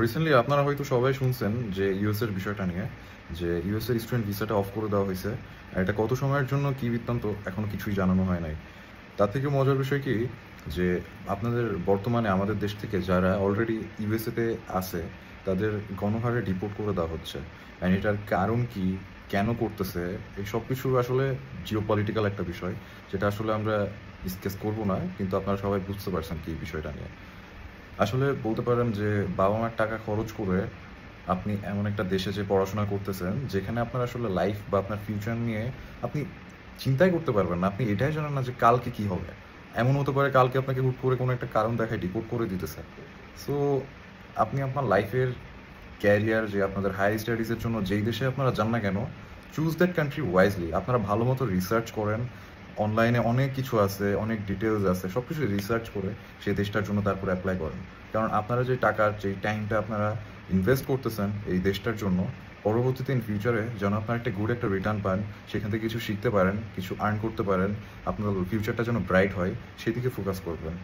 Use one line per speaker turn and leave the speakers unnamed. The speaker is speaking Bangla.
রিসেন্টলি আপনারা হয়তো সবাই শুনছেন যে ইউএস এর বিষয়টা নিয়ে, যে ইউএস এর স্টুডেন্ট ভিসাটা অফ করে দেওয়া হয়েছে। আর এটা কত সময়ের জন্য কি বৃত্তান্ত এখনো কিছুই জানানো হয় নাই। তার থেকে মজার বিষয় কি, যে আপনাদের বর্তমানে আমাদের দেশ থেকে যারা অলরেডি ইউএসএ তে আছে তাদের গণহারে ডিপোর্ট করে দেওয়া হচ্ছে। অ্যান্ড এটার কারণ কি, কেন করতেছে, এই সব কিছু আসলে জিওপলিটিক্যাল একটা বিষয়, যেটা আসলে আমরা ডিসকাস করবো না, কিন্তু আপনারা সবাই বুঝতে পারছেন কি এই বিষয়টা নিয়ে। আসলে বলতে পারেন যে বাবা-মার টাকা খরচ করে আপনি এমন একটা দেশে যেয়ে পড়াশোনা করতেছেন, যেখানে আপনার আসলে লাইফ বা আপনার ফিউচার নিয়ে আপনি চিন্তাই করতে পারবেন না। আপনি এটাই জানেন না যে কালকে কি হবে। এমন হতে পারে কালকে আপনাকে হুট করে কোনো একটা কারণ দেখায় ডিপোর্ট করে দিতেছে। সো আপনি আপনার লাইফের ক্যারিয়ার, যে আপনাদের হায়ার স্টাডিজ এর জন্য যেই দেশে আপনারা যান না কেন, চুজ দ্যাট কান্ট্রি ওয়াইজলি। আপনারা ভালো মতো রিসার্চ করেন। অনলাইনে অনেক কিছু আছে, অনেক ডিটেইলস আছে। সবকিছু রিসার্চ করে সেই দেশটার জন্য তারপর এপ্লাই করেন। কারণ আপনারা যে টাকার, যেই টাইমটা আপনারা ইনভেস্ট করতেছেন এই দেশটার জন্য, পরবর্তীতে ইন ফিউচারে যেন আপনারা একটা গুড একটা রিটার্ন পান, সেখান থেকে কিছু শিখতে পারেন, কিছু আর্ন করতে পারেন, আপনার ফিউচারটা যেন ব্রাইট হয়, সেদিকে ফোকাস করবেন।